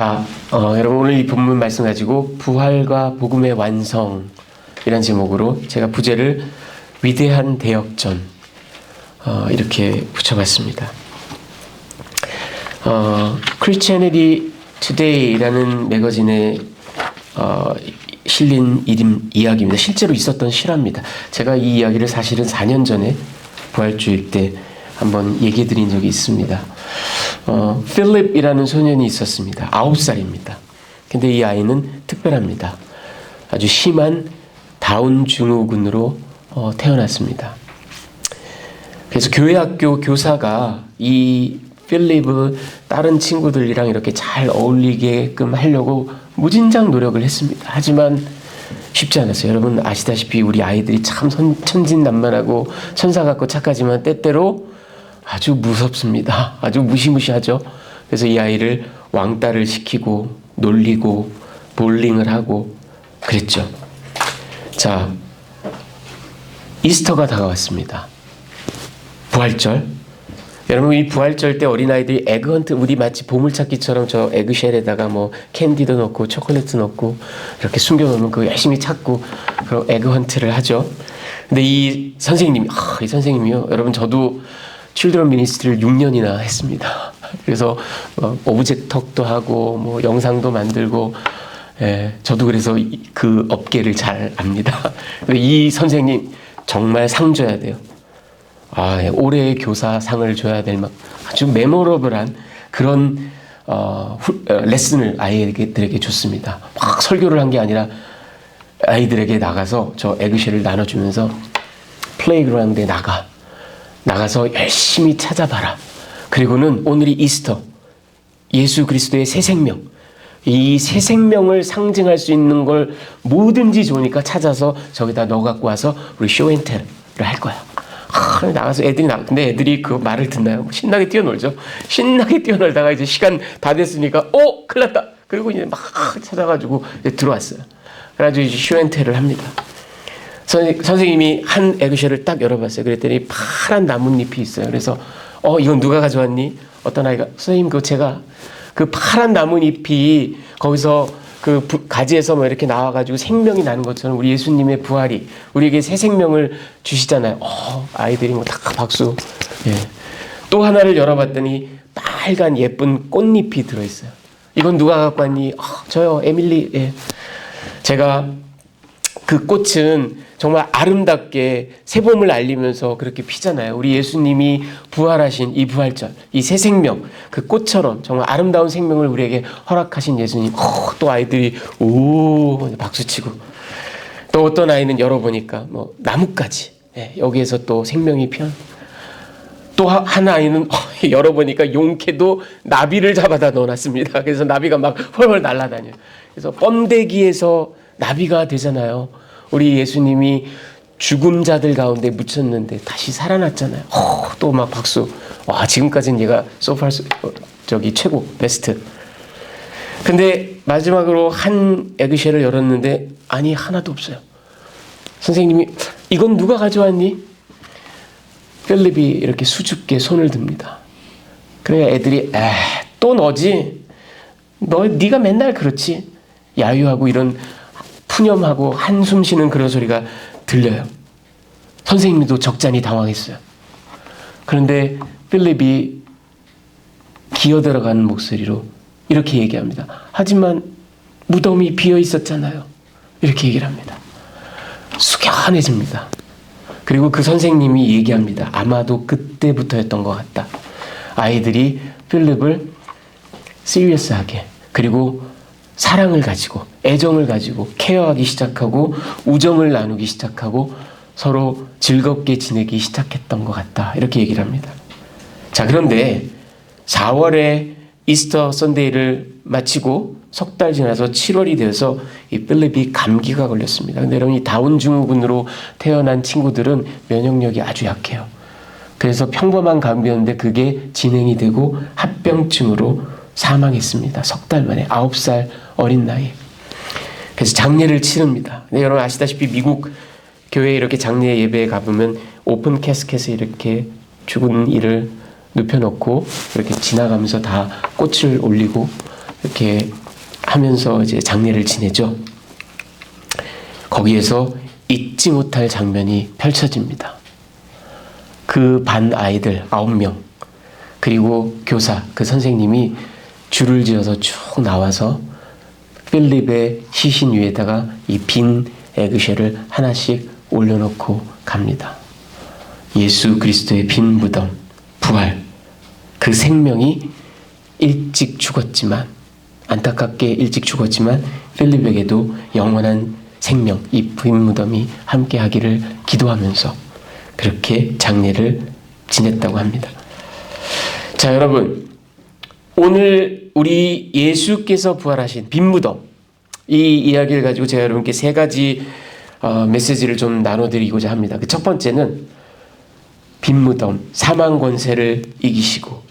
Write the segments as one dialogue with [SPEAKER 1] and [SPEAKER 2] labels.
[SPEAKER 1] 여러분 오늘 이 본문 말씀 가지고 부활과 복음의 완성이란 제목으로 제가 부제를 위대한 대역전 이렇게 붙여봤습니다. Christianity Today라는 매거진에 실린 이야기입니다. 실제로 있었던 실화입니다. 제가 이 이야기를 사실은 4년 전에 부활주일 때 한번 얘기해 드린 적이 있습니다. 필립이라는 소년이 있었습니다. 9살입니다. 근데 이 아이는 특별합니다. 아주 심한 다운 증후군으로 태어났습니다. 그래서 교회 학교 교사가 이 필립을 다른 친구들이랑 이렇게 잘 어울리게끔 하려고 무진장 노력을 했습니다. 하지만 쉽지 않았어요. 여러분 아시다시피 우리 아이들이 참 천진난만하고 천사 같고 착하지만 때때로 아주 무섭습니다. 아주 무시무시하죠. 그래서 이 아이를 왕따를 시키고 놀리고 볼링을 하고 그랬죠. 자, 이스터가 다가왔습니다. 부활절. 여러분 이 부활절 때 어린아이들이 에그헌트, 우리 마치 보물찾기처럼 저 에그쉘에다가 뭐 캔디도 넣고 초콜릿도 넣고 이렇게 숨겨놓으면 그거 열심히 찾고 그런 에그헌트를 하죠. 근데 이 선생님이요. 여러분 저도 칠드런 미니스트리를 6년이나 했습니다. 그래서 오브젝트톡도 하고 뭐 영상도 만들고 저도 그래서 그 업계를 잘 압니다. 이 선생님 정말 상 줘야 돼요. 올해의 교사 상을 줘야 될 막 아주 메모러블한 그런 레슨을 아이들에게 줬습니다. 막 설교를 한 게 아니라 아이들에게 나가서 저 에그쉘을 나눠주면서 플레이그라운드에 나가서 열심히 찾아봐라. 그리고는 오늘이 이스터, 예수 그리스도의 새 생명, 이 새 생명을 상징할 수 있는 걸 뭐든지 좋으니까 찾아서 저기다 넣어 갖고 와서 우리 쇼앤텔을 할 거야. 나가서 근데 애들이 그 말을 듣나요? 신나게 뛰어놀죠. 신나게 뛰어놀다가 이제 시간 다 됐으니까 큰일 났다. 그리고 이제 막 찾아가지고 이제 들어왔어요. 그래가지고 이제 쇼앤텔을 합니다. 선생님이 한 에그쉘을 딱 열어봤어요. 그랬더니 파란 나뭇잎이 있어요. 그래서 이건 누가 가져왔니? 어떤 아이가 선생님 그거 제가 그 파란 나뭇잎이 거기서 그 가지에서 뭐 이렇게 나와가지고 생명이 나는 것처럼 우리 예수님의 부활이 우리에게 새 생명을 주시잖아요. 아이들이 뭐 다 박수. 예. 또 하나를 열어봤더니 빨간 예쁜 꽃잎이 들어있어요. 이건 누가 갖고 왔니? 저요, 에밀리. 예. 제가 그 꽃은 정말 아름답게 새봄을 알리면서 그렇게 피잖아요. 우리 예수님이 부활하신 이 부활절, 이 새 생명, 그 꽃처럼 정말 아름다운 생명을 우리에게 허락하신 예수님. 또 아이들이 박수치고, 또 어떤 아이는 열어보니까 뭐 나뭇가지, 여기에서 또 생명이 피어나. 또 한 아이는 열어보니까 용케도 나비를 잡아다 넣어놨습니다. 그래서 나비가 막 헐헐 날아다녀요. 그래서 뻔데기에서 나비가 되잖아요. 우리 예수님이 죽은 자들 가운데 묻혔는데 다시 살아났잖아요. 또 막 박수. 지금까지는 얘가 최고, 베스트. 근데 마지막으로 한 에그쉘을 열었는데 하나도 없어요. 선생님이 이건 누가 가져왔니? 필립이 이렇게 수줍게 손을 듭니다. 그래야 애들이 또 너지? 네가 맨날 그렇지? 야유하고 이런 푸념하고 한숨 쉬는 그런 소리가 들려요. 선생님도 적잖이 당황했어요. 그런데 필립이 기어들어가는 목소리로 이렇게 얘기합니다. 하지만 무덤이 비어 있었잖아요. 이렇게 얘기를 합니다. 숙연해집니다. 그리고 그 선생님이 얘기합니다. 아마도 그때부터였던 것 같다. 아이들이 필립을 시리어스하게 그리고 사랑을 가지고 애정을 가지고 케어하기 시작하고 우정을 나누기 시작하고 서로 즐겁게 지내기 시작했던 것 같다. 이렇게 얘기를 합니다. 자, 그런데 4월에 이스터 선데이를 마치고 석 달 지나서 7월이 되어서 이 필립이 감기가 걸렸습니다. 근데 여러분 이 다운 증후군으로 태어난 친구들은 면역력이 아주 약해요. 그래서 평범한 감기였는데 그게 진행이 되고 합병증으로 사망했습니다. 석 달 만에 9살 어린 나이. 그래서 장례를 치릅니다. 근데 여러분 아시다시피 미국 교회에 이렇게 장례 예배에 가보면 오픈 캐스켓에 이렇게 죽은 이를 눕혀놓고 이렇게 지나가면서 다 꽃을 올리고 이렇게 하면서 이제 장례를 지내죠. 거기에서 잊지 못할 장면이 펼쳐집니다. 그 반 아이들 9명 그리고 교사 그 선생님이 줄을 지어서 쭉 나와서 필립의 시신 위에다가 이 빈 에그쉘을 하나씩 올려놓고 갑니다. 예수 그리스도의 빈 무덤, 부활, 그 생명이 일찍 죽었지만, 안타깝게 일찍 죽었지만 필립에게도 영원한 생명, 이 빈 무덤이 함께 하기를 기도하면서 그렇게 장례를 지냈다고 합니다. 자, 여러분, 오늘 우리 예수께서 부활하신 빈 무덤, 이 이야기를 가지고 제가 여러분께 세 가지 메시지를 좀 나눠드리고자 합니다. 그 첫 번째는 빈 무덤, 사망 권세를 이기시고.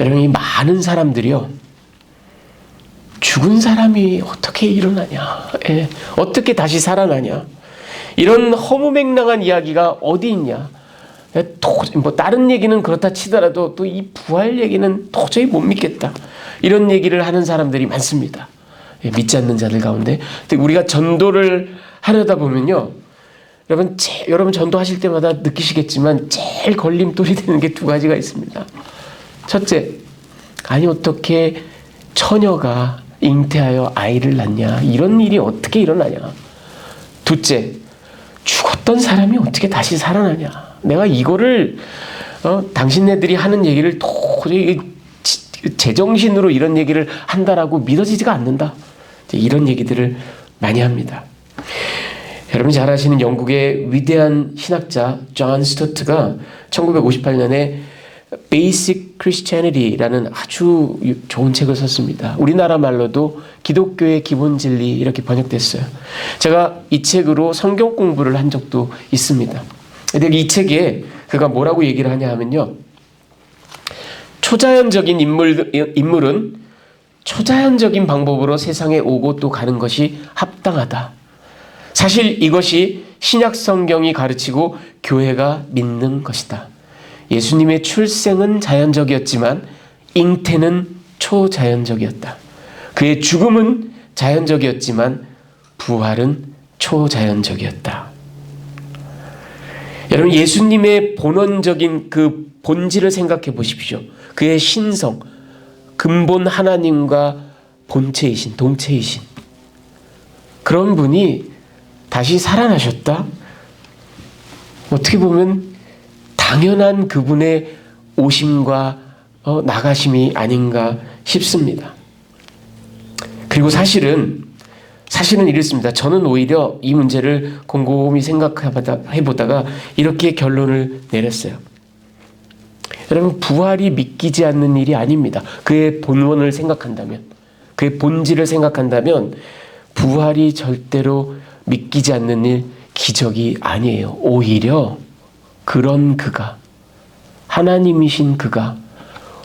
[SPEAKER 1] 여러분, 이 많은 사람들이요, 죽은 사람이 어떻게 일어나냐, 어떻게 다시 살아나냐, 이런 허무맹랑한 이야기가 어디 있냐, 뭐 다른 얘기는 그렇다 치더라도 또 이 부활 얘기는 도저히 못 믿겠다, 이런 얘기를 하는 사람들이 많습니다. 믿지 않는 자들 가운데. 우리가 전도를 하려다 보면요, 여러분 전도하실 때마다 느끼시겠지만 제일 걸림돌이 되는 게 두 가지가 있습니다. 첫째, 아니 어떻게 처녀가 잉태하여 아이를 낳냐, 이런 일이 어떻게 일어나냐. 둘째, 죽었던 사람이 어떻게 다시 살아나냐. 내가 이거를 당신네들이 하는 얘기를 도저히 제정신으로 이런 얘기를 한다라고 믿어지지가 않는다, 이런 얘기들을 많이 합니다. 여러분 잘 아시는 영국의 위대한 신학자 존 스토트가 1958년에 Basic Christianity라는 아주 좋은 책을 썼습니다. 우리나라 말로도 기독교의 기본 진리 이렇게 번역됐어요. 제가 이 책으로 성경 공부를 한 적도 있습니다. 근데 이 책에 그가 뭐라고 얘기를 하냐 하면요, 초자연적인 인물은 초자연적인 방법으로 세상에 오고 또 가는 것이 합당하다. 사실 이것이 신약 성경이 가르치고 교회가 믿는 것이다. 예수님의 출생은 자연적이었지만 잉태는 초자연적이었다. 그의 죽음은 자연적이었지만 부활은 초자연적이었다. 여러분, 예수님의 본원적인 그 본질을 생각해 보십시오. 그의 신성, 근본 하나님과 본체이신, 동체이신 그런 분이 다시 살아나셨다? 어떻게 보면 당연한 그분의 오심과 나가심이 아닌가 싶습니다. 그리고 사실은 이렇습니다. 저는 오히려 이 문제를 곰곰이 생각해보다가 이렇게 결론을 내렸어요. 여러분, 부활이 믿기지 않는 일이 아닙니다. 그의 본원을 생각한다면, 그의 본질을 생각한다면 부활이 절대로 믿기지 않는 일, 기적이 아니에요. 오히려 그런 그가, 하나님이신 그가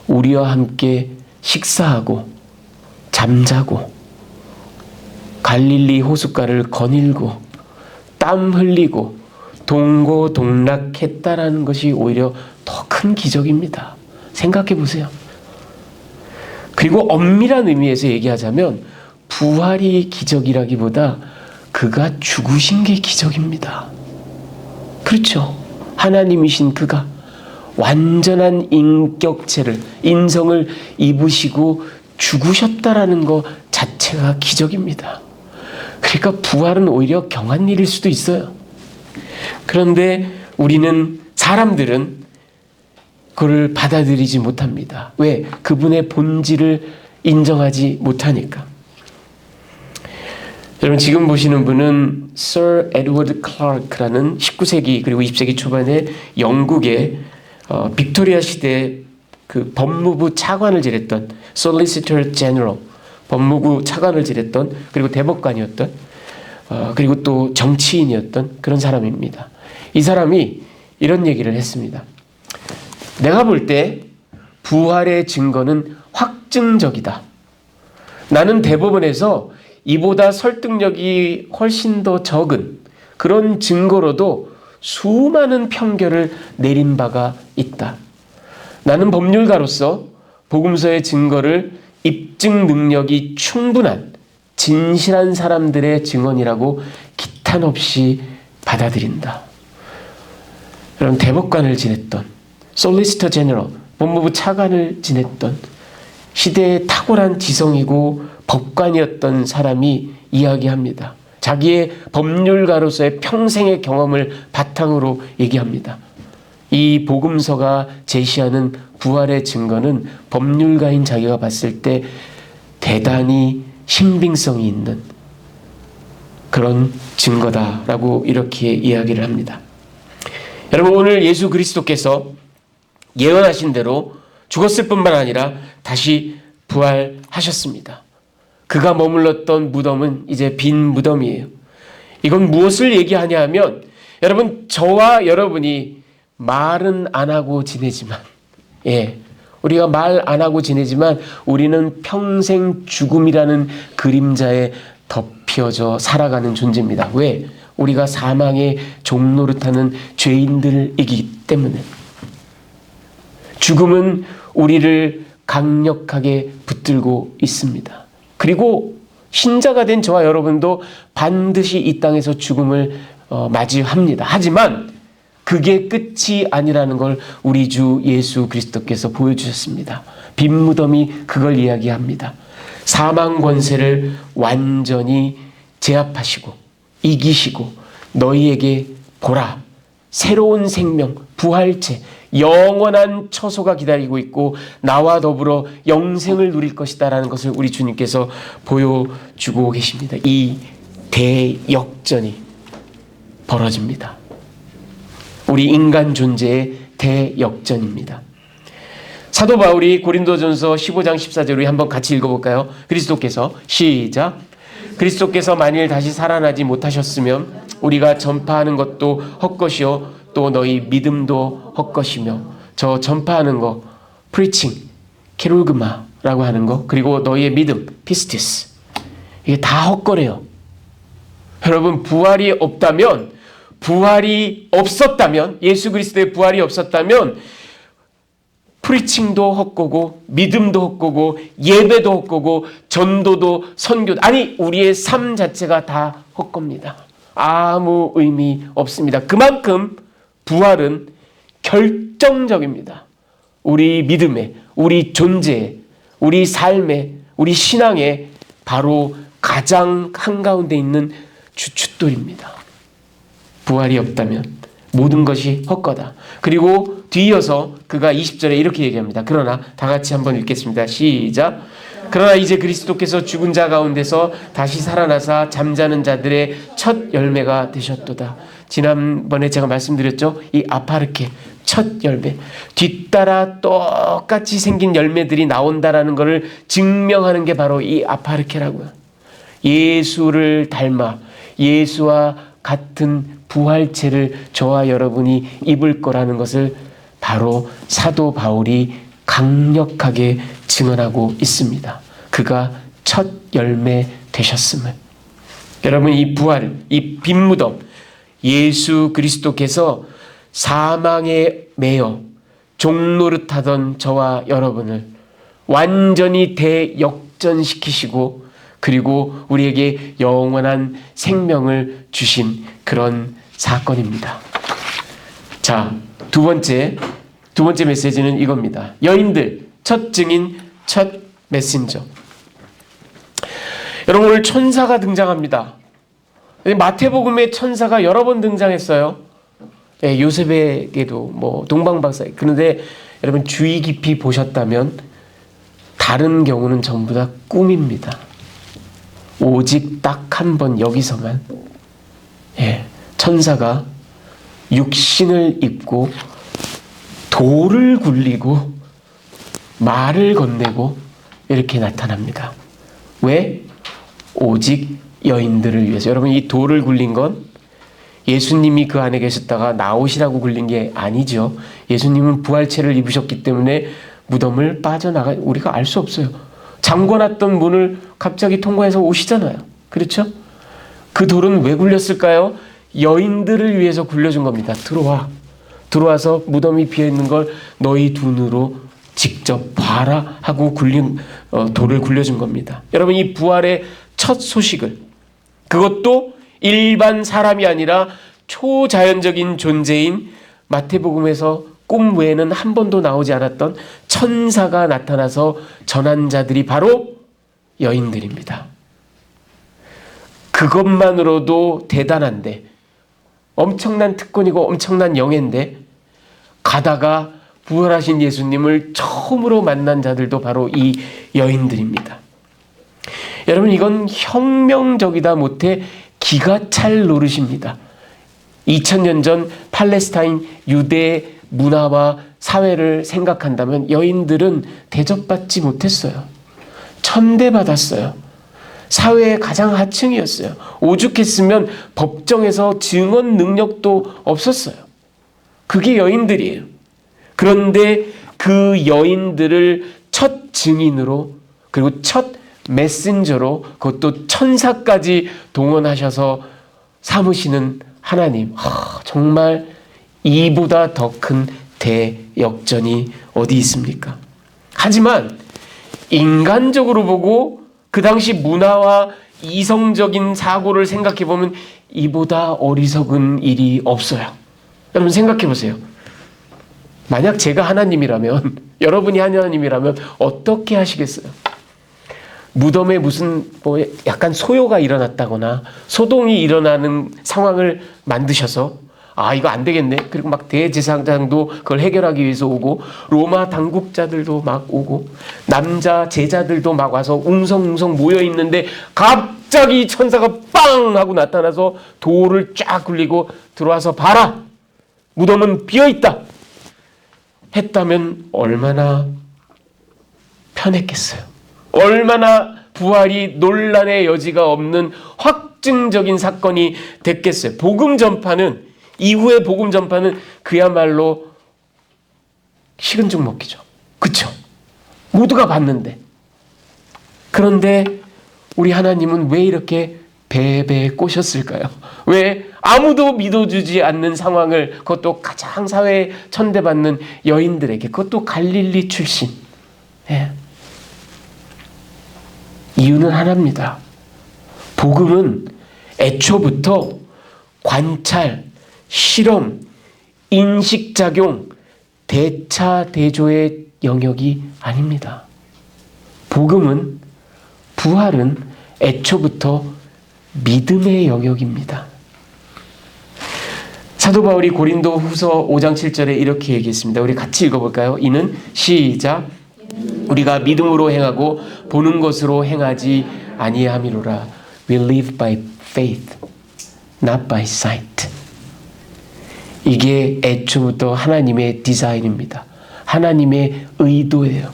[SPEAKER 1] 우리와 함께 식사하고 잠자고 갈릴리 호숫가를 거닐고 땀 흘리고 동고동락했다라는 것이 오히려 더 큰 기적입니다. 생각해 보세요. 그리고 엄밀한 의미에서 얘기하자면 부활이 기적이라기보다 그가 죽으신 게 기적입니다. 그렇죠. 하나님이신 그가 완전한 인격체를, 인성을 입으시고 죽으셨다라는 것 자체가 기적입니다. 그러니까 부활은 오히려 경한 일일 수도 있어요. 그런데 사람들은 그걸 받아들이지 못합니다. 왜? 그분의 본질을 인정하지 못하니까. 여러분, 지금 보시는 분은 Sir Edward Clarke라는 19세기 그리고 20세기 초반에 영국의 빅토리아 시대 그 법무부 차관을 지냈던 Solicitor General, 법무부 차관을 지냈던, 그리고 대법관이었던, 그리고 또 정치인이었던 그런 사람입니다. 이 사람이 이런 얘기를 했습니다. 내가 볼 때 부활의 증거는 확증적이다. 나는 대법원에서 이보다 설득력이 훨씬 더 적은 그런 증거로도 수많은 판결을 내린 바가 있다. 나는 법률가로서 복음서의 증거를 입증 능력이 충분한 진실한 사람들의 증언이라고 기탄 없이 받아들인다. 여러분, 대법관을 지냈던, 솔리시터 제너럴, 법무부 차관을 지냈던 시대의 탁월한 지성이고 법관이었던 사람이 이야기합니다. 자기의 법률가로서의 평생의 경험을 바탕으로 얘기합니다. 이 복음서가 제시하는 부활의 증거는 법률가인 자기가 봤을 때 대단히 신빙성이 있는 그런 증거다라고 이렇게 이야기를 합니다. 여러분, 오늘 예수 그리스도께서 예언하신 대로 죽었을 뿐만 아니라 다시 부활하셨습니다. 그가 머물렀던 무덤은 이제 빈 무덤이에요. 이건 무엇을 얘기하냐 하면, 여러분, 저와 여러분이 말은 안 하고 지내지만, 우리가 말 안 하고 지내지만 우리는 평생 죽음이라는 그림자에 덮여져 살아가는 존재입니다. 왜? 우리가 사망의 종노릇하는 죄인들이기 때문에. 죽음은 우리를 강력하게 붙들고 있습니다. 그리고 신자가 된 저와 여러분도 반드시 이 땅에서 죽음을 맞이합니다. 하지만 그게 끝이 아니라는 걸 우리 주 예수 그리스도께서 보여주셨습니다. 빈 무덤이 그걸 이야기합니다. 사망 권세를 완전히 제압하시고 이기시고 너희에게 보라, 새로운 생명, 부활체, 영원한 처소가 기다리고 있고 나와 더불어 영생을 누릴 것이다라는 것을 우리 주님께서 보여주고 계십니다. 이 대역전이 벌어집니다. 우리 인간 존재의 대역전입니다. 사도 바울이 고린도전서 15장 14절 우리 한번 같이 읽어볼까요? 그리스도께서, 시작. 그리스도께서 만일 다시 살아나지 못하셨으면 우리가 전파하는 것도 헛것이요 또 너희 믿음도 헛것이며. 저 전파하는 거 preaching, 케룰그마라고 하는 거, 그리고 너희의 믿음 피스티스, 이게 다 헛거래요. 여러분, 부활이 없었다면, 예수 그리스도의 부활이 없었다면 프리칭도 헛거고 믿음도 헛거고 예배도 헛거고 전도도 선교도, 아니 우리의 삶 자체가 다 헛겁니다. 아무 의미 없습니다. 그만큼 부활은 결정적입니다. 우리 믿음에, 우리 존재에, 우리 삶에, 우리 신앙에 바로 가장 한가운데 있는 주춧돌입니다. 부활이 없다면 모든 것이 헛거다. 그리고 뒤이어서 그가 20절에 이렇게 얘기합니다. 그러나, 다 같이 한번 읽겠습니다. 시작. 그러나 이제 그리스도께서 죽은 자 가운데서 다시 살아나사 잠자는 자들의 첫 열매가 되셨도다. 지난번에 제가 말씀드렸죠. 이 아파르케, 첫 열매, 뒤따라 똑같이 생긴 열매들이 나온다라는 것을 증명하는 게 바로 이 아파르케라고요. 예수를 닮아 예수와 같은 부활체를 저와 여러분이 입을 거라는 것을 바로 사도 바울이 강력하게 증언하고 있습니다. 그가 첫 열매 되셨음을. 여러분, 이 부활, 이 빈 무덤, 예수 그리스도께서 사망에 매여 종노릇하던 저와 여러분을 완전히 대역전시키시고, 그리고 우리에게 영원한 생명을 주신 그런 사건입니다. 자, 두 번째 메시지는 이겁니다. 여인들, 첫 증인, 첫 메신저. 여러분, 오늘 천사가 등장합니다. 마태복음에 천사가 여러 번 등장했어요. 요셉에게도 동방박사. 그런데 여러분, 주의 깊이 보셨다면 다른 경우는 전부 다 꿈입니다. 오직 딱 한 번 여기서만 천사가 육신을 입고 돌을 굴리고 말을 건네고 이렇게 나타납니다. 왜? 오직 여인들을 위해서. 여러분, 이 돌을 굴린 건 예수님이 그 안에 계셨다가 나오시라고 굴린 게 아니죠. 예수님은 부활체를 입으셨기 때문에 무덤을 빠져나가 우리가 알 수 없어요. 잠궈놨던 문을 갑자기 통과해서 오시잖아요. 그렇죠? 그 돌은 왜 굴렸을까요? 여인들을 위해서 굴려준 겁니다. 들어와서 무덤이 비어있는 걸 너희 두 눈으로 직접 봐라 하고 돌을 굴려준 겁니다. 여러분, 이 부활의 첫 소식을, 그것도 일반 사람이 아니라 초자연적인 존재인 마태복음에서 꿈 외에는 한 번도 나오지 않았던 천사가 나타나서 전한 자들이 바로 여인들입니다. 그것만으로도 대단한데, 엄청난 특권이고 엄청난 영예인데, 가다가 부활하신 예수님을 처음으로 만난 자들도 바로 이 여인들입니다. 여러분, 이건 혁명적이다 못해 기가 찰 노릇입니다. 2000년 전 팔레스타인 유대 문화와 사회를 생각한다면 여인들은 대접받지 못했어요. 천대받았어요. 사회의 가장 하층이었어요. 오죽했으면 법정에서 증언 능력도 없었어요. 그게 여인들이에요. 그런데 그 여인들을 첫 증인으로, 그리고 첫 메신저로, 그것도 천사까지 동원하셔서 삼으시는 하나님, 정말 이보다 더 큰 대역전이 어디 있습니까? 하지만 인간적으로 보고 그 당시 문화와 이성적인 사고를 생각해 보면 이보다 어리석은 일이 없어요. 여러분, 생각해 보세요. 만약 제가 하나님이라면, 여러분이 하나님이라면 어떻게 하시겠어요? 무덤에 무슨 약간 소요가 일어났다거나 소동이 일어나는 상황을 만드셔서 이거 안 되겠네. 그리고 막 대제사장도 그걸 해결하기 위해서 오고, 로마 당국자들도 막 오고, 남자 제자들도 막 와서 웅성웅성 모여 있는데 갑자기 천사가 빵 하고 나타나서 돌을 쫙 굴리고 들어와서 봐라, 무덤은 비어 있다 했다면 얼마나 편했겠어요. 얼마나 부활이 논란의 여지가 없는 확증적인 사건이 됐겠어요. 복음 전파는, 이후의 복음 전파는 그야말로 식은 죽 먹기죠. 그렇죠? 모두가 봤는데. 그런데 우리 하나님은 왜 이렇게 배배에 꼬셨을까요? 왜 아무도 믿어주지 않는 상황을, 그것도 가장 사회에 천대받는 여인들에게, 그것도 갈릴리 출신. 이유는 하나입니다. 복음은 애초부터 관찰, 실험, 인식작용, 대차대조의 영역이 아닙니다. 복음은, 부활은 애초부터 믿음의 영역입니다. 사도 바울이 고린도 후서 5장 7절에 이렇게 얘기했습니다. 우리 같이 읽어볼까요? 이는 시작. 우리가 믿음으로 행하고 보는 것으로 행하지 아니함이로라. We live by faith, not by sight. 이게 애초부터 하나님의 디자인입니다. 하나님의 의도예요.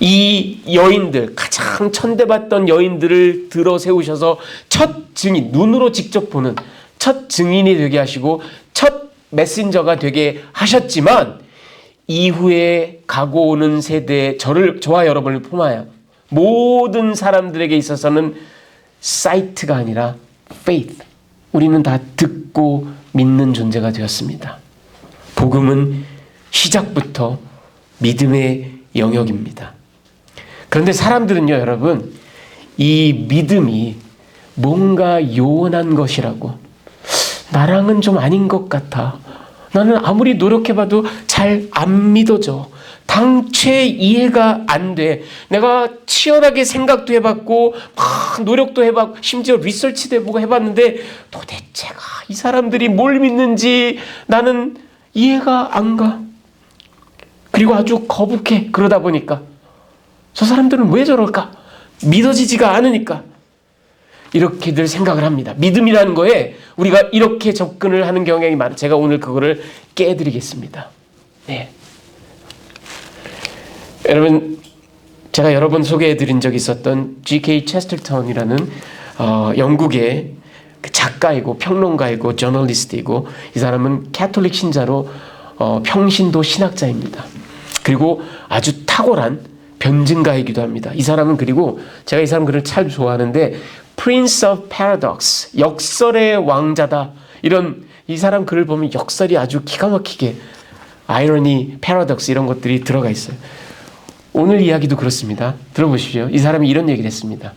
[SPEAKER 1] 이 여인들, 가장 천대받던 여인들을 들어 세우셔서 첫 증인, 눈으로 직접 보는 첫 증인이 되게 하시고 첫 메신저가 되게 하셨지만, 이후에 가고 오는 세대에 저와 여러분을 포함하여 모든 사람들에게 있어서는 사이트가 아니라 faith, 우리는 다 듣고 믿는 존재가 되었습니다. 복음은 시작부터 믿음의 영역입니다. 그런데 사람들은요, 여러분, 이 믿음이 뭔가 요원한 것이라고, 나랑은 좀 아닌 것 같아, 나는 아무리 노력해봐도 잘 안 믿어져, 당최 이해가 안 돼, 내가 치열하게 생각도 해봤고 막 노력도 해봤고 심지어 리서치도 해보고 해봤는데 도대체가 이 사람들이 뭘 믿는지 나는 이해가 안 가. 그리고 아주 거북해. 그러다 보니까 저 사람들은 왜 저럴까? 믿어지지가 않으니까 이렇게들 생각을 합니다. 믿음이라는 거에 우리가 이렇게 접근을 하는 경향이 많아요. 제가 오늘 그거를 깨드리겠습니다. 네. 여러분, 제가 여러 번 소개해드린 적이 있었던 G.K. 체스터턴이라는 영국의 작가이고 평론가이고 저널리스트이고, 이 사람은 캐톨릭 신자로 평신도 신학자입니다. 그리고 아주 탁월한 변증가이기도 합니다. 이 사람은, 그리고 제가 이 사람 글을 참 좋아하는데 Prince of Paradox, 역설의 왕자다, 이런 이 사람 글을 보면 역설이 아주 기가 막히게, 아이러니, 패러독스 이런 것들이 들어가 있어요. 오늘 이야기도 그렇습니다. 들어보십시오. 이 사람이 이런 얘기를 했습니다.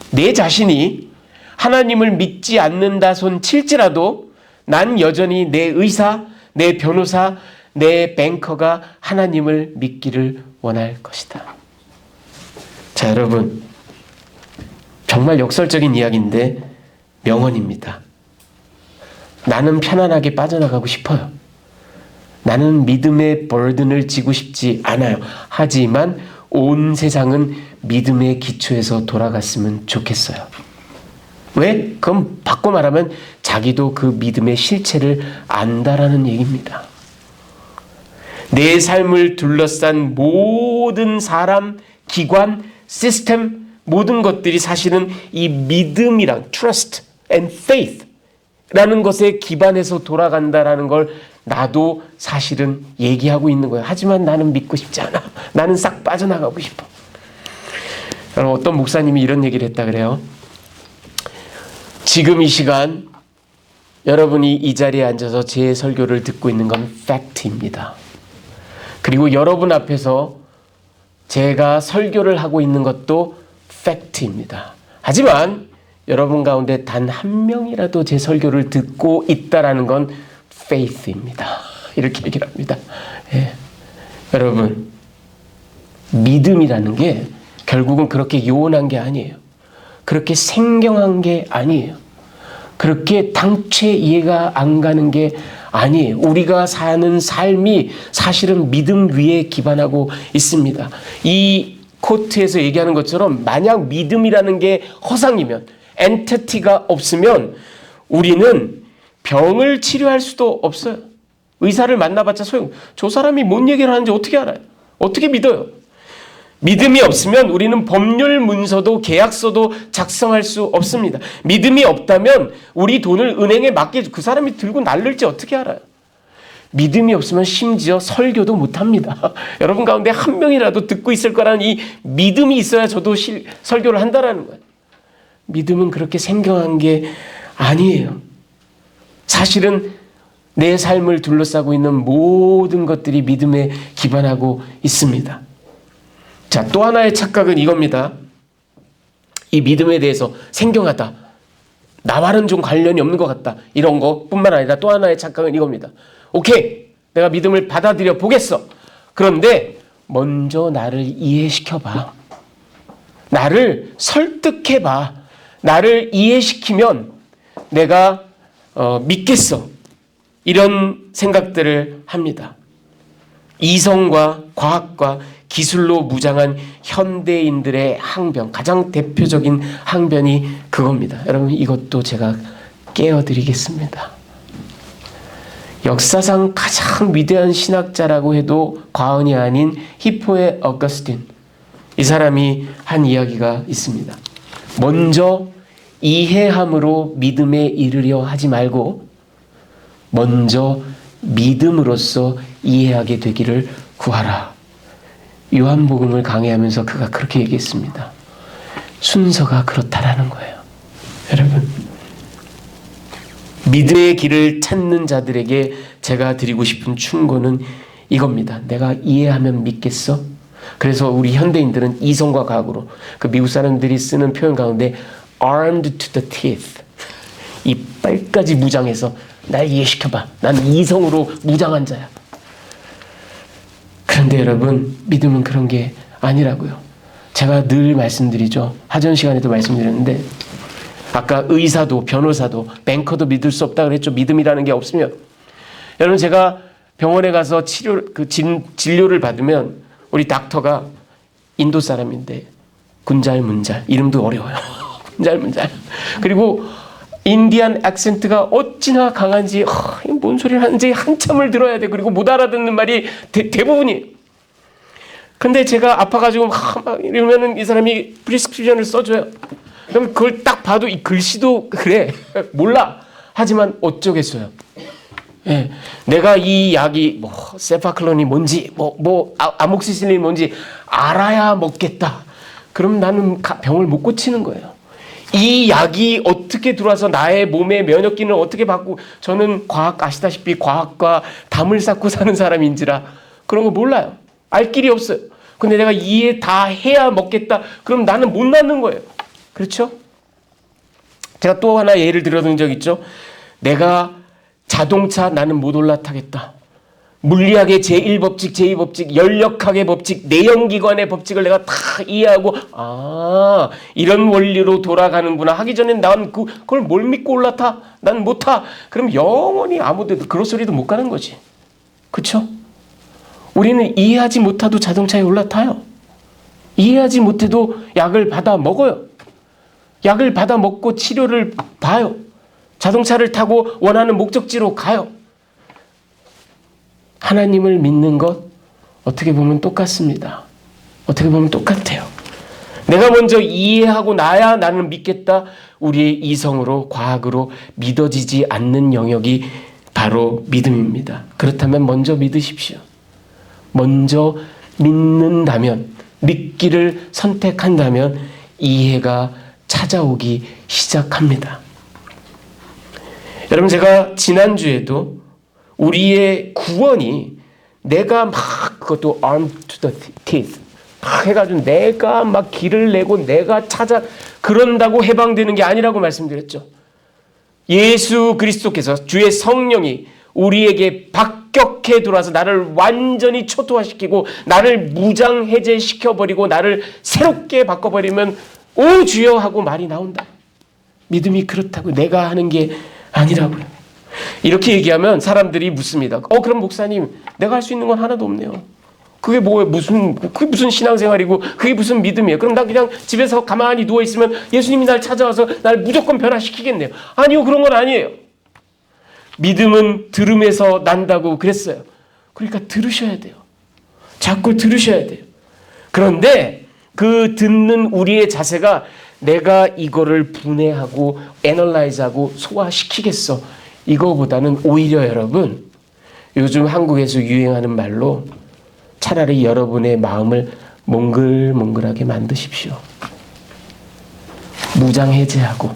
[SPEAKER 1] 내 자신이 하나님을 믿지 않는다 손 칠지라도 난 여전히 내 의사, 내 변호사, 내 뱅커가 하나님을 믿기를 원할 것이다. 자, 여러분, 정말 역설적인 이야기인데 명언입니다. 나는 편안하게 빠져나가고 싶어요. 나는 믿음의 버든을 지고 싶지 않아요. 하지만 온 세상은 믿음의 기초에서 돌아갔으면 좋겠어요. 왜? 그럼 바꿔 말하면 자기도 그 믿음의 실체를 안다라는 얘기입니다. 내 삶을 둘러싼 모든 사람, 기관, 시스템, 모든 것들이 사실은 이 믿음이랑 trust and faith 라는 것에 기반해서 돌아간다라는 걸 나도 사실은 얘기하고 있는 거예요. 하지만 나는 믿고 싶지 않아. 나는 싹 빠져나가고 싶어. 여러분, 어떤 목사님이 이런 얘기를 했다 그래요. 지금 이 시간 여러분이 이 자리에 앉아서 제 설교를 듣고 있는 건 팩트입니다. 그리고 여러분 앞에서 제가 설교를 하고 있는 것도 팩트입니다. 하지만 여러분 가운데 단 한 명이라도 제 설교를 듣고 있다라는 건 faith입니다. 이렇게 얘기를 합니다. 예. 여러분, 믿음이라는 게 결국은 그렇게 요원한 게 아니에요. 그렇게 생경한 게 아니에요. 그렇게 당최 이해가 안 가는 게 아니에요. 우리가 사는 삶이 사실은 믿음 위에 기반하고 있습니다. 이 코트에서 얘기하는 것처럼 만약 믿음이라는 게 허상이면, 엔티티가 없으면 우리는 병을 치료할 수도 없어요. 의사를 만나봤자 소용. 저 사람이 뭔 얘기를 하는지 어떻게 알아요? 어떻게 믿어요? 믿음이 없으면 우리는 법률 문서도 계약서도 작성할 수 없습니다. 믿음이 없다면 우리 돈을 은행에 맡겨 그 사람이 들고 날릴지 어떻게 알아요? 믿음이 없으면 심지어 설교도 못합니다. 여러분 가운데 한 명이라도 듣고 있을 거라는 이 믿음이 있어야 저도 설교를 한다라는 거예요. 믿음은 그렇게 생경한 게 아니에요. 사실은 내 삶을 둘러싸고 있는 모든 것들이 믿음에 기반하고 있습니다. 자, 또 하나의 착각은 이겁니다. 이 믿음에 대해서 생경하다, 나와는 좀 관련이 없는 것 같다, 이런 것뿐만 아니라 또 하나의 착각은 이겁니다. 오케이, 내가 믿음을 받아들여 보겠어. 그런데 먼저 나를 이해시켜봐. 나를 설득해봐. 나를 이해시키면 내가 믿겠어. 이런 생각들을 합니다. 이성과 과학과 기술로 무장한 현대인들의 항변, 가장 대표적인 항변이 그겁니다. 여러분, 이것도 제가 깨어드리겠습니다. 역사상 가장 위대한 신학자라고 해도 과언이 아닌 히포의 어거스틴, 이 사람이 한 이야기가 있습니다. 먼저 이해함으로 믿음에 이르려 하지 말고 먼저 믿음으로써 이해하게 되기를 구하라. 요한복음을 강해하면서 그가 그렇게 얘기했습니다. 순서가 그렇다라는 거예요. 여러분, 믿음의 길을 찾는 자들에게 제가 드리고 싶은 충고는 이겁니다. 내가 이해하면 믿겠어? 그래서 우리 현대인들은 이성과 과학으로, 그 미국 사람들이 쓰는 표현 가운데 armed to the teeth, 이빨까지 무장해서 날 이해시켜봐. 난 이성으로 무장한 자야. 그런데 여러분, 믿음은 그런 게 아니라고요. 제가 늘 말씀드리죠. 하전 시간에도 말씀드렸는데, 아까 의사도 변호사도 뱅커도 믿을 수 없다 그랬죠. 믿음이라는 게 없으면. 여러분, 제가 병원에 가서 진료를 받으면 우리 닥터가 인도 사람인데 군잘문잘, 이름도 어려워요. 군잘문잘. 그리고 인디안 액센트가 어찌나 강한지 뭔 소리를 하는지 한참을 들어야 돼. 그리고 못 알아듣는 말이 대부분이에요. 근데 제가 아파가지고 막 이러면은 이 사람이 프리스크립션을 써줘요. 그럼 그걸 딱 봐도 이 글씨도 그래. 몰라. 하지만 어쩌겠어요. 예, 내가 이 약이 세파클론이 뭔지 아목시실린이 뭔지 알아야 먹겠다. 그럼 나는 병을 못 고치는 거예요. 이 약이 어떻게 들어와서 나의 몸의 면역 기능을 어떻게 바꾸고, 저는 과학 아시다시피 과학과 담을 쌓고 사는 사람인지라 그런 거 몰라요. 알 길이 없어요. 근데 내가 이해 다 해야 먹겠다. 그럼 나는 못 낳는 거예요. 그렇죠? 제가 또 하나 예를 들어둔 적 있죠. 내가 자동차 나는 못 올라타겠다. 물리학의 제1법칙, 제2법칙, 연력학의 법칙, 내연기관의 법칙을 내가 다 이해하고 이런 원리로 돌아가는구나 하기 전에 난 그걸 뭘 믿고 올라타? 난 못 타. 그럼 영원히 아무데도 그로소리도 못 가는 거지. 그렇죠? 우리는 이해하지 못해도 자동차에 올라타요. 이해하지 못해도 약을 받아 먹어요. 약을 받아 먹고 치료를 봐요. 자동차를 타고 원하는 목적지로 가요. 하나님을 믿는 것 어떻게 보면 똑같습니다. 어떻게 보면 똑같아요. 내가 먼저 이해하고 나야 나는 믿겠다. 우리의 이성으로 과학으로 믿어지지 않는 영역이 바로 믿음입니다. 그렇다면 먼저 믿으십시오. 먼저 믿는다면, 믿기를 선택한다면 이해가 찾아오기 시작합니다. 여러분, 제가 지난주에도 우리의 구원이 내가 막 그것도 arm to the teeth 막 해가지고 내가 막 길을 내고 내가 찾아 그런다고 해방되는 게 아니라고 말씀드렸죠. 예수 그리스도께서 주의 성령이 우리에게 박격해 들어와서 나를 완전히 초토화시키고 나를 무장해제시켜버리고 나를 새롭게 바꿔버리면 오 주여 하고 말이 나온다. 믿음이 그렇다고 내가 하는 게 아니라고요. 이렇게 얘기하면 사람들이 묻습니다. 그럼 목사님 내가 할 수 있는 건 하나도 없네요. 그게 무슨 신앙생활이고 그게 무슨 믿음이에요. 그럼 나 그냥 집에서 가만히 누워있으면 예수님이 날 찾아와서 날 무조건 변화시키겠네요. 아니요, 그런 건 아니에요. 믿음은 들음에서 난다고 그랬어요. 그러니까 들으셔야 돼요. 자꾸 들으셔야 돼요. 그런데 그 듣는 우리의 자세가 내가 이거를 분해하고 애널라이즈하고 소화시키겠어. 이거보다는 오히려 여러분, 요즘 한국에서 유행하는 말로 차라리 여러분의 마음을 몽글몽글하게 만드십시오. 무장해제하고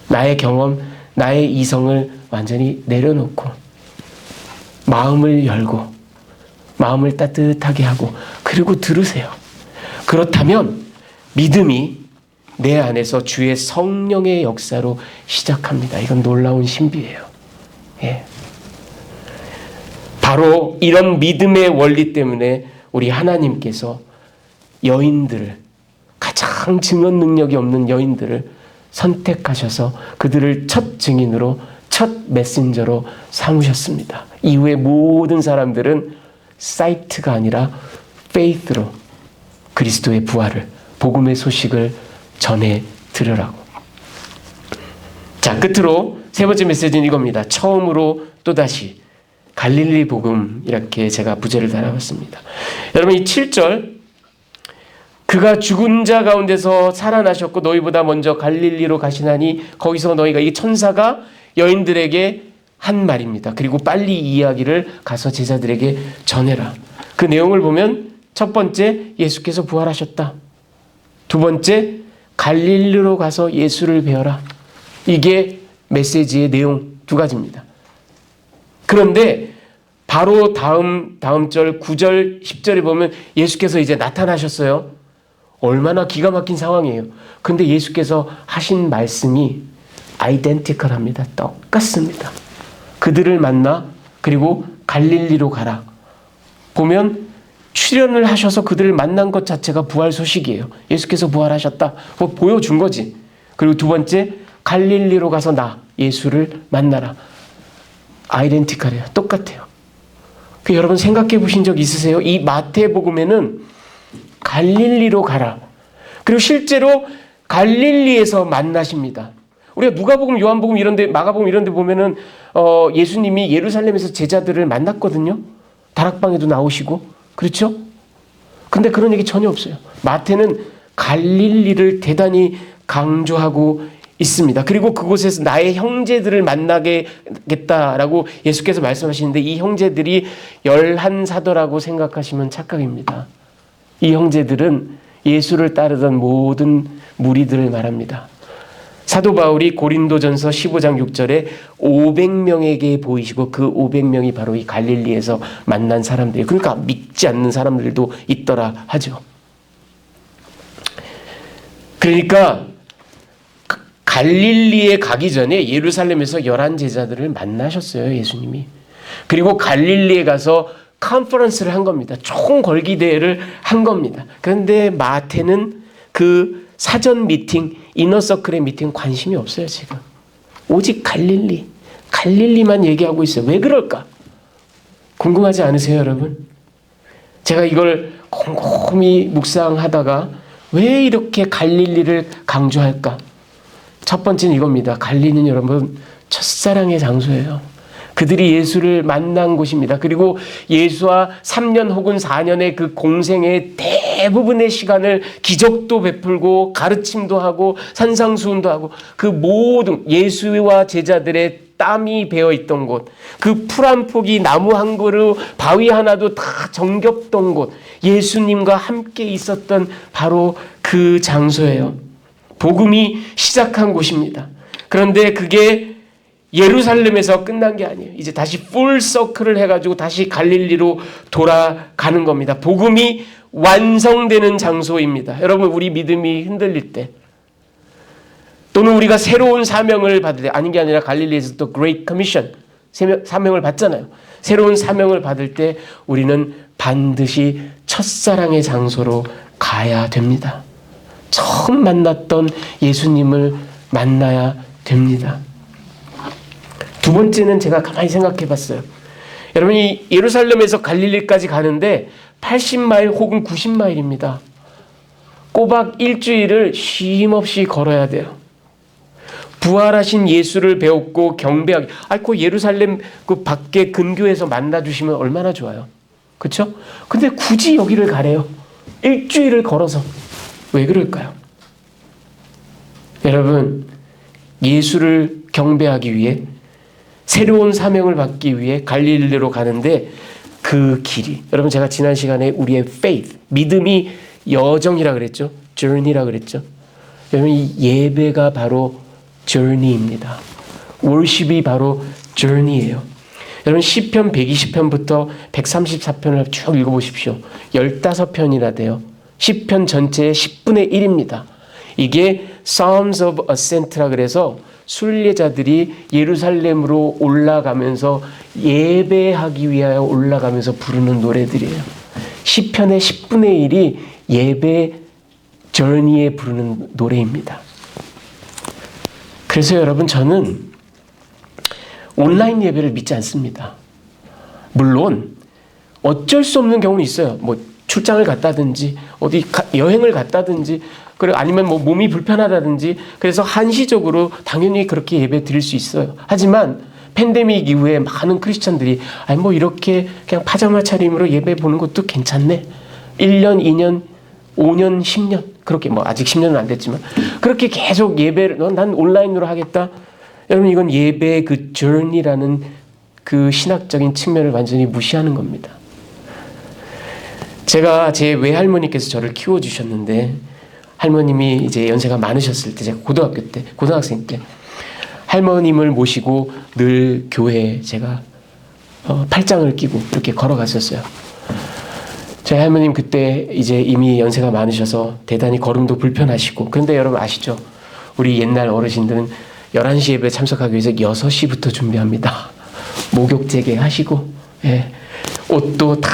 [SPEAKER 1] 나의 경험, 나의 이성을 완전히 내려놓고 마음을 열고 마음을 따뜻하게 하고 그리고 들으세요. 그렇다면 믿음이 내 안에서 주의 성령의 역사로 시작합니다. 이건 놀라운 신비예요. 예. 바로 이런 믿음의 원리 때문에 우리 하나님께서 여인들을, 가장 증언 능력이 없는 여인들을 선택하셔서 그들을 첫 증인으로, 첫 메신저로 삼으셨습니다. 이후에 모든 사람들은 사이트가 아니라 페이스로 그리스도의 부활을, 복음의 소식을 전해 들으라고. 자, 끝으로 세 번째 메시지는 이겁니다. 처음으로 또다시 갈릴리 복음, 이렇게 제가 부제를 달아봤습니다. 여러분, 이 7절, 그가 죽은 자 가운데서 살아나셨고 너희보다 먼저 갈릴리로 가시나니 거기서 너희가, 이 천사가 여인들에게 한 말입니다. 그리고 빨리 이 이야기를 가서 제자들에게 전해라. 그 내용을 보면 첫 번째, 예수께서 부활하셨다. 두 번째, 갈릴리로 가서 예수를 배워라. 이게 메시지의 내용 두 가지입니다. 그런데 바로 다음 절 9절 10절에 보면 예수께서 이제 나타나셨어요. 얼마나 기가 막힌 상황이에요. 근데 예수께서 하신 말씀이 아이덴티컬합니다. 똑같습니다. 그들을 만나 그리고 갈릴리로 가라. 보면 출현을 하셔서 그들을 만난 것 자체가 부활 소식이에요. 예수께서 부활하셨다. 보여준 거지. 그리고 두 번째, 갈릴리로 가서 나 예수를 만나라. 아이덴티컬해요. 똑같아요. 여러분 생각해 보신 적 있으세요? 이 마태복음에는 갈릴리로 가라. 그리고 실제로 갈릴리에서 만나십니다. 우리가 누가복음, 요한복음 이런데, 마가복음 이런데 보면은 예수님이 예루살렘에서 제자들을 만났거든요. 다락방에도 나오시고, 그렇죠? 근데 그런 얘기 전혀 없어요. 마태는 갈릴리를 대단히 강조하고 있습니다. 그리고 그곳에서 나의 형제들을 만나겠다라고 예수께서 말씀하시는데, 이 형제들이 11사도라고 생각하시면 착각입니다. 이 형제들은 예수를 따르던 모든 무리들을 말합니다. 사도 바울이 고린도전서 15장 6절에 500명에게 보이시고 그 500명이 바로 이 갈릴리에서 만난 사람들이에요. 그러니까 믿지 않는 사람들도 있더라 하죠. 그러니까 갈릴리에 가기 전에 예루살렘에서 11 제자들을 만나셨어요, 예수님이. 그리고 갈릴리에 가서 컨퍼런스를 한 겁니다. 총 걸기 대회를 한 겁니다. 그런데 마태는 그 사전 미팅, 이너서클의 미팅 관심이 없어요, 지금. 오직 갈릴리만 얘기하고 있어요. 왜 그럴까? 궁금하지 않으세요, 여러분? 제가 이걸 곰곰이 묵상하다가 왜 이렇게 갈릴리를 강조할까? 첫 번째는 이겁니다. 갈릴리는 여러분 첫사랑의 장소예요. 그들이 예수를 만난 곳입니다. 그리고 예수와 3년 혹은 4년의 그 공생의 대부분의 시간을 기적도 베풀고 가르침도 하고 산상수훈도 하고 그 모든 예수와 제자들의 땀이 배어 있던 곳, 그 풀 한 폭이 나무 한 그루 바위 하나도 다 정겹던 곳, 예수님과 함께 있었던 바로 그 장소예요. 복음이 시작한 곳입니다. 그런데 그게 예루살렘에서 끝난 게 아니에요. 이제 다시 풀 서클을 해가지고 다시 갈릴리로 돌아가는 겁니다. 복음이 완성되는 장소입니다. 여러분, 우리 믿음이 흔들릴 때 또는 우리가 새로운 사명을 받을 때, 아닌 게 아니라 갈릴리에서 또 Great Commission 사명을 받잖아요. 새로운 사명을 받을 때 우리는 반드시 첫사랑의 장소로 가야 됩니다. 처음 만났던 예수님을 만나야 됩니다. 두 번째는 제가 가만히 생각해 봤어요. 여러분이 예루살렘에서 갈릴리까지 가는데 80마일 혹은 90마일입니다. 꼬박 일주일을 쉼없이 걸어야 돼요. 부활하신 예수를 배웠고 경배하기. 그 예루살렘 그 밖에 근교에서 만나주시면 얼마나 좋아요. 그렇죠? 근데 굳이 여기를 가래요. 일주일을 걸어서. 왜 그럴까요? 여러분, 예수를 경배하기 위해 새로운 사명을 받기 위해 갈릴리로 가는데 그 길이, 여러분 제가 지난 시간에 우리의 faith, 믿음이 여정이라 그랬죠. journey라 그랬죠. 여러분 이 예배가 바로 journey입니다. worship이 바로 journey예요. 여러분 시편 120편부터 134편을 쭉 읽어보십시오. 15편이나 돼요. 시편 전체의 10분의 1입니다. 이게 Psalms of Ascent라 그래서 순례자들이 예루살렘으로 올라가면서 예배하기 위하여 올라가면서 부르는 노래들이에요. 시편의 10분의 1이 예배 journey에 부르는 노래입니다. 그래서 여러분 저는 온라인 예배를 믿지 않습니다. 물론 어쩔 수 없는 경우는 있어요. 뭐 출장을 갔다든지 어디 여행을 갔다든지 그리고 아니면 뭐 몸이 불편하다든지 그래서 한시적으로 당연히 그렇게 예배 드릴 수 있어요. 하지만 팬데믹 이후에 많은 크리스찬들이 뭐 이렇게 그냥 파자마 차림으로 예배 보는 것도 괜찮네. 1년, 2년, 5년, 10년 그렇게 뭐 아직 10년은 안 됐지만 그렇게 계속 예배를 난 온라인으로 하겠다. 여러분 이건 예배의 그 journey라는 그 신학적인 측면을 완전히 무시하는 겁니다. 제가 제 외할머니께서 저를 키워주셨는데 할머님이 이제 연세가 많으셨을 때 제가 고등학생 때 할머님을 모시고 늘 교회에 제가 팔짱을 끼고 이렇게 걸어갔었어요. 저희 할머님 그때 이제 이미 연세가 많으셔서 대단히 걸음도 불편하시고 그런데 여러분 아시죠? 우리 옛날 어르신들은 11시 예배 참석하기 위해서 6시부터 준비합니다. 목욕 재개 하시고 예. 옷도 다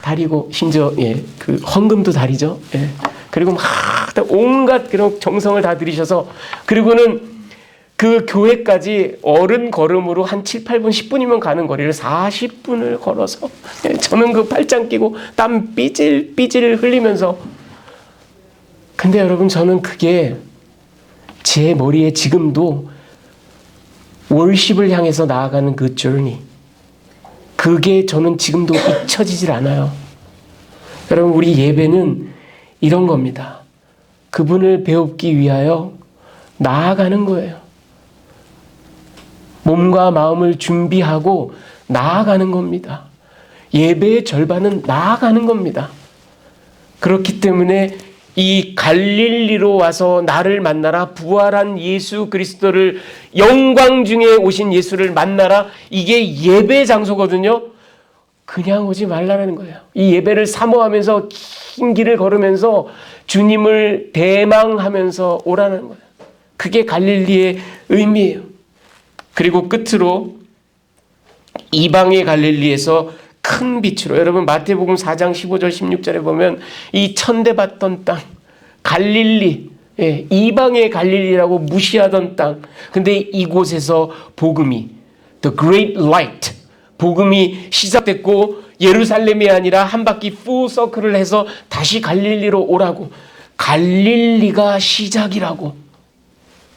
[SPEAKER 1] 다리고 심지어 그 헌금도 다리죠. 예. 그리고 막 온갖 그런 정성을 다 들이셔서 그리고는 그 교회까지 어른 걸음으로 한 7, 8분, 10분이면 가는 거리를 40분을 걸어서 저는 그 팔짱 끼고 땀 삐질 흘리면서 근데 여러분 저는 그게 제 머리에 지금도 월십을 향해서 나아가는 그 journey 그게 저는 지금도 잊혀지질 않아요. 여러분 우리 예배는 이런 겁니다. 그분을 배우기 위하여 나아가는 거예요. 몸과 마음을 준비하고 나아가는 겁니다. 예배의 절반은 나아가는 겁니다. 그렇기 때문에 이 갈릴리로 와서 나를 만나라, 부활한 예수 그리스도를, 영광 중에 오신 예수를 만나라, 이게 예배 장소거든요. 그냥 오지 말라는 거예요. 이 예배를 사모하면서 긴 길을 걸으면서 주님을 대망하면서 오라는 거예요. 그게 갈릴리의 의미예요. 그리고 끝으로 이방의 갈릴리에서 큰 빛으로, 여러분 마태복음 4장 15절 16절에 보면 이 천대받던 땅 갈릴리, 이방의 갈릴리라고 무시하던 땅, 근데 이곳에서 복음이, the great light, 복음이 시작됐고 예루살렘이 아니라 한 바퀴 full circle을 해서 다시 갈릴리로 오라고, 갈릴리가 시작이라고.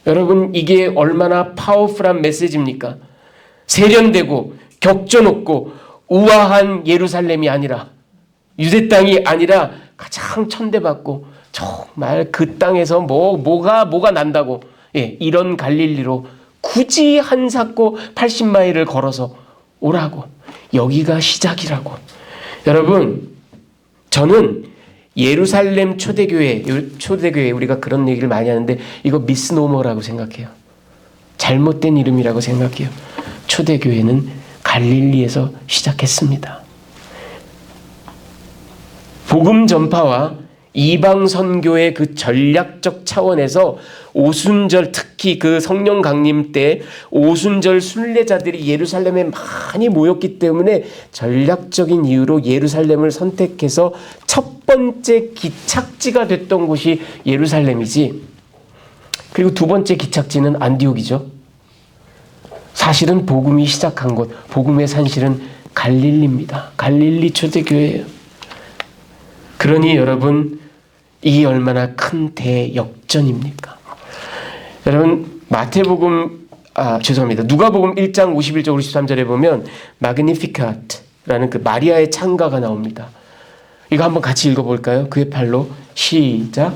[SPEAKER 1] 여러분 이게 얼마나 파워풀한 메시지입니까? 세련되고 격조 높고 우아한 예루살렘이 아니라, 유대 땅이 아니라 가장 천대받고 정말 그 땅에서 뭐가 난다고, 이런 갈릴리로 굳이 한삭고 80마일을 걸어서 오라고. 여기가 시작이라고. 여러분 저는 예루살렘 초대교회 우리가 그런 얘기를 많이 하는데 이거 미스노머라고 생각해요. 잘못된 이름이라고 생각해요. 초대교회는 갈릴리에서 시작했습니다. 복음 전파와 이방 선교의 그 전략적 차원에서 오순절, 특히 그 성령 강림 때 오순절 순례자들이 예루살렘에 많이 모였기 때문에 전략적인 이유로 예루살렘을 선택해서 첫 번째 기착지가 됐던 곳이 예루살렘이지, 그리고 두 번째 기착지는 안디옥이죠. 사실은 복음이 시작한 곳, 복음의 산실은 갈릴리입니다. 갈릴리 초대교회예요. 그러니 여러분 이게 얼마나 큰 대역전입니까? 여러분 누가복음 1장 51절 53절에 보면 마그니피카트라는 그 마리아의 찬가가 나옵니다. 이거 한번 같이 읽어볼까요? 그의 팔로 시작.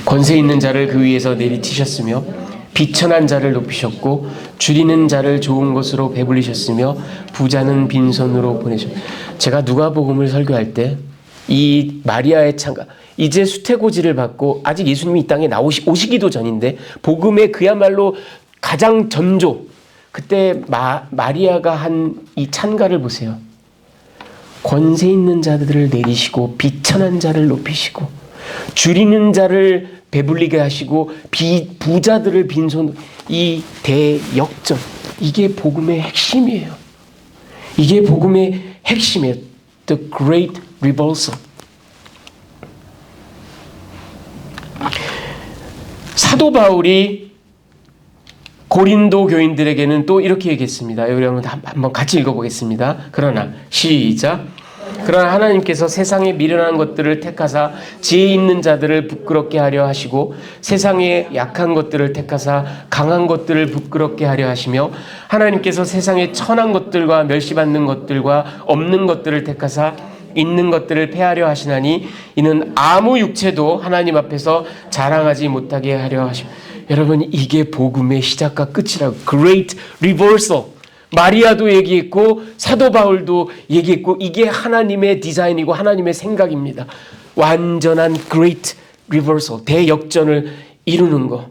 [SPEAKER 1] 권세 있는 자를 그 위에서 내리치셨으며 비천한 자를 높이셨고 줄이는 자를 좋은 것으로 배불리셨으며 부자는 빈손으로 보내셨. 제가 누가복음을 설교할 때 이 마리아의 찬가, 이제 수태고지를 받고 아직 예수님이 이 땅에 오시기도 전인데 복음의 그야말로 가장 전조, 그때 마리아가 한 이 찬가를 보세요. 권세 있는 자들을 내리시고 비천한 자를 높이시고 줄이는 자를 배불리게 하시고 부자들을 빈손, 이 대역전, 이게 복음의 핵심이에요. 이게 복음의 핵심이에요. The Great Reversal. 사도 바울이 고린도 교인들에게는 또 이렇게 얘기했습니다. 여러분 한번 같이 읽어보겠습니다. 그러나 시작. 그러나 하나님께서 세상에 미련한 것들을 택하사 지혜 있는 자들을 부끄럽게 하려 하시고 세상에 약한 것들을 택하사 강한 것들을 부끄럽게 하려 하시며 하나님께서 세상에 천한 것들과 멸시받는 것들과 없는 것들을 택하사 있는 것들을 폐하려 하시나니 이는 아무 육체도 하나님 앞에서 자랑하지 못하게 하려 하시며. 여러분 이게 복음의 시작과 끝이라고. Great Reversal. 마리아도 얘기했고 사도 바울도 얘기했고 이게 하나님의 디자인이고 하나님의 생각입니다. 완전한 Great Reversal, 대역전을 이루는 거.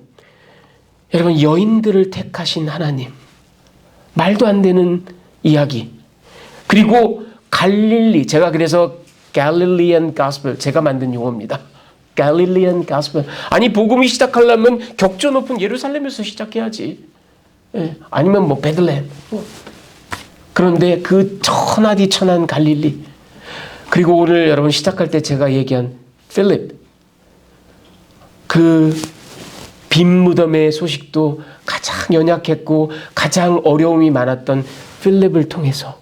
[SPEAKER 1] 여러분 여인들을 택하신 하나님, 말도 안 되는 이야기. 그리고 갈릴리, 제가 그래서 Galilean Gospel, 제가 만든 용어입니다. Galilean Gospel. 아니 복음이 시작하려면 격조 높은 예루살렘에서 시작해야지. 아니면 뭐 베들레헴. 그런데 그 천하디천한 갈릴리. 그리고 오늘 여러분 시작할 때 제가 얘기한 필립, 그 빈 무덤의 소식도 가장 연약했고 가장 어려움이 많았던 필립을 통해서.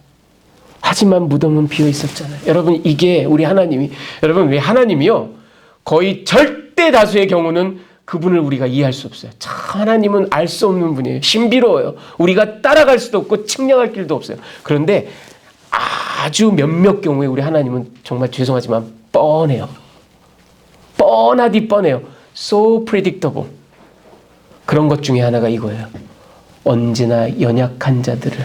[SPEAKER 1] 하지만 무덤은 비어 있었잖아요. 여러분 이게 우리 하나님이, 여러분 왜 하나님이요? 거의 절대 다수의 경우는 그분을 우리가 이해할 수 없어요. 참 하나님은 알 수 없는 분이에요. 신비로워요. 우리가 따라갈 수도 없고 측량할 길도 없어요. 그런데 아주 몇몇 경우에 우리 하나님은 정말 죄송하지만 뻔해요. 뻔하디 뻔해요. So predictable. 그런 것 중에 하나가 이거예요. 언제나 연약한 자들을,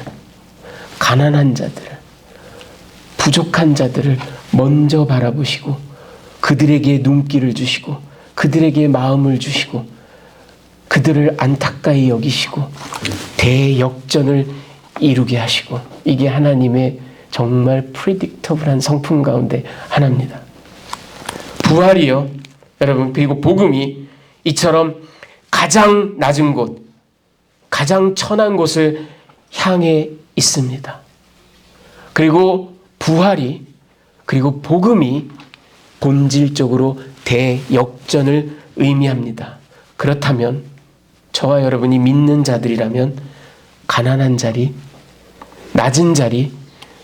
[SPEAKER 1] 가난한 자들을, 부족한 자들을 먼저 바라보시고 그들에게 눈길을 주시고 그들에게 마음을 주시고 그들을 안타까이 여기시고 대역전을 이루게 하시고, 이게 하나님의 정말 프리딕터블한 성품 가운데 하나입니다. 부활이요, 여러분, 그리고 복음이 이처럼 가장 낮은 곳, 가장 천한 곳을 향해 있습니다. 그리고 부활이, 그리고 복음이 본질적으로 대역전을 의미합니다. 그렇다면 저와 여러분이 믿는 자들이라면 가난한 자리, 낮은 자리,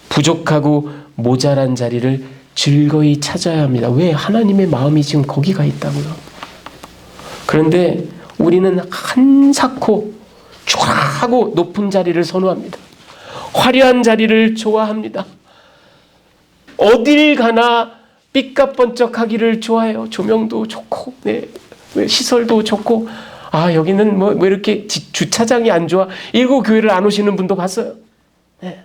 [SPEAKER 1] 부족하고 모자란 자리를 즐거이 찾아야 합니다. 왜? 하나님의 마음이 지금 거기가 있다고요. 그런데 우리는 한사코 쫙하고 높은 자리를 선호합니다. 화려한 자리를 좋아합니다. 어딜 가나 삐까번쩍하기를 좋아해요. 조명도 좋고, 시설도 좋고, 여기는 뭐 이렇게 주차장이 안 좋아. 이거 교회를 안 오시는 분도 봤어요. 네.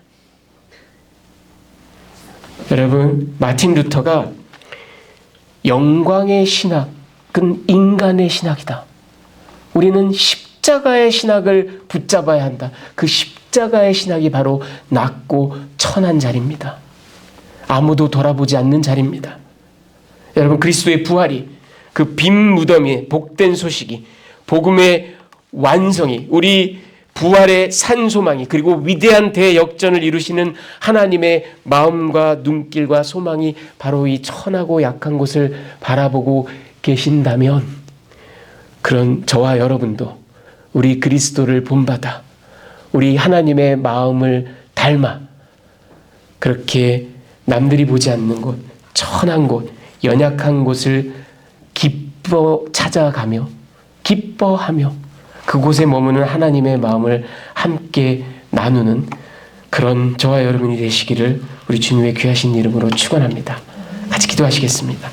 [SPEAKER 1] 여러분, 마틴 루터가 영광의 신학은 인간의 신학이다. 우리는 십자가의 신학을 붙잡아야 한다. 그 십자가의 신학이 바로 낮고 천한 자리입니다. 아무도 돌아보지 않는 자리입니다. 여러분, 그리스도의 부활이, 그 빈 무덤의 복된 소식이, 복음의 완성이, 우리 부활의 산소망이, 그리고 위대한 대역전을 이루시는 하나님의 마음과 눈길과 소망이 바로 이 천하고 약한 곳을 바라보고 계신다면, 그런 저와 여러분도 우리 그리스도를 본받아 우리 하나님의 마음을 닮아 그렇게 남들이 보지 않는 곳, 천한 곳, 연약한 곳을 기뻐 찾아가며 기뻐하며 그곳에 머무는 하나님의 마음을 함께 나누는 그런 저와 여러분이 되시기를 우리 주님의 귀하신 이름으로 축원합니다. 같이 기도하시겠습니다.